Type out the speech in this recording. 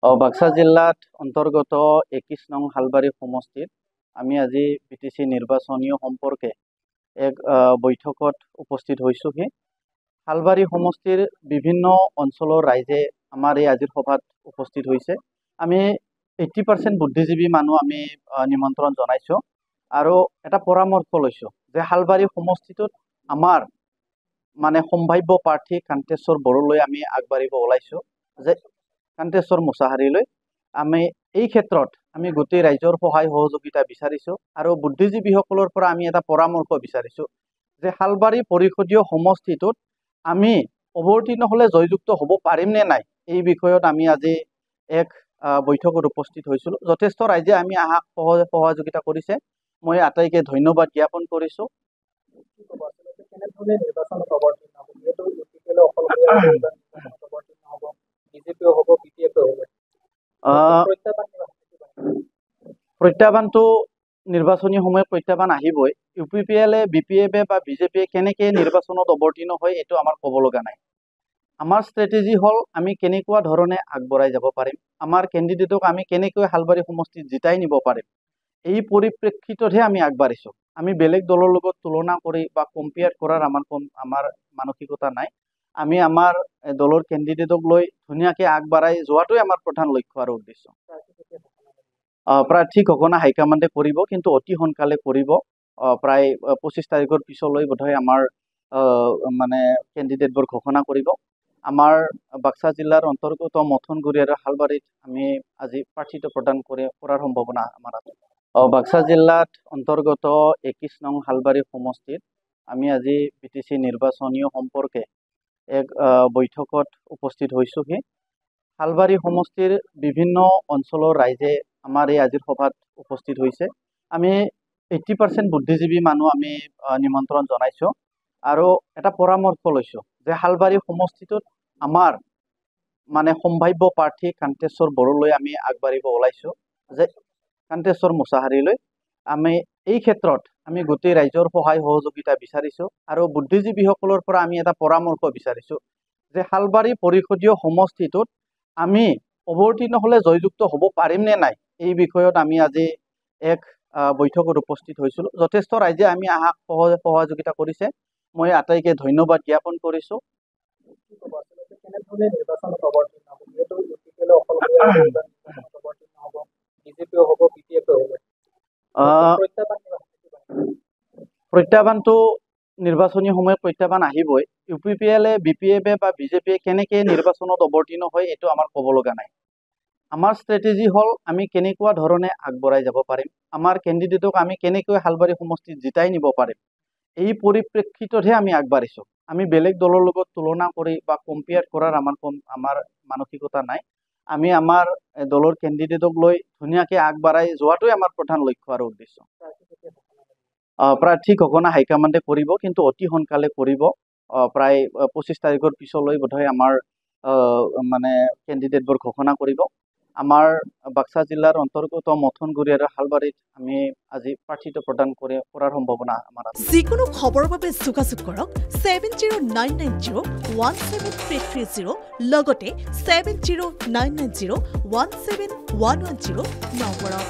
বাক্সা জিলাত অন্তৰ্গত 21 নং হালবাৰী সমষ্টিত আমি আজি বিটিসি নিৰ্বাচনীয় সম্পৰ্কে এক বৈঠকত উপস্থিত হয়েছোহি। হালবাৰী সমষ্টিৰ বিভিন্ন অঞ্চলৰ ৰাইজে আমাৰ এই আজিৰ সভাত উপস্থিত হৈছে। আমি 80% বুদ্ধিজীৱী মানুহ আমি নিমন্ত্ৰণ জনাইছো আৰু এটা পৰামৰ্শ লৈছো যে হালবাৰী সমষ্টিটোত আমাৰ মানে সম্ভাব্য প্ৰাৰ্থী কান্তেশ্বৰ বড়োলৈ আমি আগবাঢ়িব ওলাইছো যে কান্তেশ্বৰ মুছাহাৰীলৈ আমি এই ক্ষেত্ৰত আমি গোটেই ৰাইজৰ সহায় সহযোগিতা বিচাৰিছো আৰু বুদ্ধিজীৱীসকলৰ পৰা আমি এটা পৰামৰ্শ বিচাৰিছো যে হালবাৰী পৰিষদীয় সমষ্টিটোত আমি অৱতীৰ্ণ হলে জয়যুক্ত হ'ব পাৰিম নে নাই এই বিষয়ত আমি আজি এক বৈঠকত উপস্থিত হৈছিলো। যথেষ্ট ৰাইজে আমি আহাক সহযোগিতা কৰিছে, মই আটাইকে ধন্যবাদ জ্ঞাপন কৰিছো। প্ৰত্যাহ্বানটো নিৰ্বাচনী সময়ত প্ৰত্যাহ্বান আহিবই। UPPL BPF বা BJP কেনেকৈ নিৰ্বাচনত অৱতীৰ্ণ হয় এইটো আমাৰ ক'ব লগা নাই। আমাৰ ষ্ট্ৰেটেজি হ'ল আমি কেনেকুৱা ধৰণে আগবঢ়াই যাব পাৰিম, আমাৰ কেণ্ডিডেটক আমি কেনেকৈ হালবাৰী সমষ্টিত জিতাই নিব পাৰিম, এই পৰিপ্ৰেক্ষিততহে আমি আগবাঢ়িছো। আমি বেলেগ দলৰ লগত তুলনা কৰি বা কম্পেয়াৰ কৰাৰ আমাৰ মানসিকতা নাই। আমি আমাৰ দলৰ কেণ্ডিডেটক লৈ ধুনীয়াকৈ আগবাঢ়াই যোৱাটোৱে আমাৰ প্ৰধান লক্ষ্য আৰু উদ্দেশ্য। প্ৰাৰ্থী ঘোষণা হাইকমাণ্ডে কৰিব, কিন্তু অতি সোনকালে কৰিব। প্ৰায় 25 তাৰিখৰ পিছলৈ বোধহয় আমাৰ মানে কেণ্ডিডেটবোৰ ঘোষণা কৰিব। আমাৰ বাক্সা জিলাৰ অন্তৰ্গত মথনগুৰি আৰু হালবাৰীত আমি আজি প্ৰাৰ্থীটো প্ৰদান কৰাৰ সম্ভাৱনা আমাৰ আছে। বাক্সা জিলাত অন্তৰ্গত 21 নং হালবাৰী সমষ্টিত আমি আজি বিটিসি নিৰ্বাচনীয় সম্পৰ্কে এক বৈঠকত উপস্থিত হৈছোহি। হালবাৰী সমষ্টিৰ বিভিন্ন অঞ্চলৰ ৰাইজে আমাৰ এই আজিৰ সভাত উপস্থিত হৈছে। আমি 80% বুদ্ধিজীৱী মানুহ আমি নিমন্ত্ৰণ জনাইছো আৰু এটা পৰামৰ্শ লৈছো যে হালবাৰী সমষ্টিটোত আমাৰ মানে সম্ভাব্য প্ৰাৰ্থী কান্তেশ্বৰ বড়োলৈ আমি আগবাঢ়িব ওলাইছো যে কান্তেশ্বৰ মুছাহাৰীলৈ। আমি এই ক্ষেত্ৰত আমি গোটেই ৰাইজৰ সহায় সহযোগিতা বিচাৰিছো আৰু বুদ্ধিজীৱীসকলৰ পৰা আমি এটা পৰামৰ্শ বিচাৰিছো যে হালবাৰী পৰিষদীয় সমষ্টিটোত আমি অৱতীৰ্ণ হলে জয়যুক্ত হ'ব পাৰিম নে নাই এই বিষয়ত আমি আজি এক বৈঠকত উপস্থিত হৈছিলো। যথেষ্ট ৰাইজে আমি আহাক সহযোগিতা কৰিছে, মই আটাইকে ধন্যবাদ জ্ঞাপন কৰিছো। প্ৰত্যাহ্বানটো নিৰ্বাচনী সময়ত প্ৰত্যাহ্বান আহিবই। UPPL BPF বা BJP কেনেকৈ নিৰ্বাচনত অৱতীৰ্ণ হয় এইটো আমাৰ ক'ব লগা নাই। আমাৰ ষ্ট্ৰেটেজি হ'ল আমি কেনেকুৱা ধৰণে আগবঢ়াই যাব পাৰিম, আমাৰ কেণ্ডিডেটক আমি কেনেকৈ হালবাৰী সমষ্টিত জিতাই নিব পাৰিম, এই পৰিপ্ৰেক্ষিততহে আমি আগবাঢ়িছো। আমি বেলেগ দলৰ লগত তুলনা কৰি বা কম্পেয়াৰ কৰাৰ আমাৰ মানসিকতা নাই। আমি আমাৰ দলৰ কেণ্ডিডেটক লৈ ধুনীয়াকৈ আগবাঢ়াই যোৱাটোৱে আমাৰ প্ৰধান লক্ষ্য আৰু উদ্দেশ্য। প্ৰাৰ্থী ঘোষণা হাইকমাণ্ডে কৰিব, কিন্তু অতি সোনকালে কৰিব। প্ৰায় 25 তাৰিখৰ পিছলৈ বোধহয় আমাৰ মানে কেণ্ডিডেটবোৰ ঘোষণা কৰিব। আমাৰ বাক্সা জিলাৰ অন্তৰ্গত মথনগুৰি আৰু হালবাৰীত আমি আজি প্ৰাৰ্থীটো প্ৰদান কৰাৰ সম্ভাৱনা আমাৰ আছে। যিকোনো খবৰৰ বাবে যোগাযোগ কৰক 7099017330 লগতে 7099017110 নম্বৰত।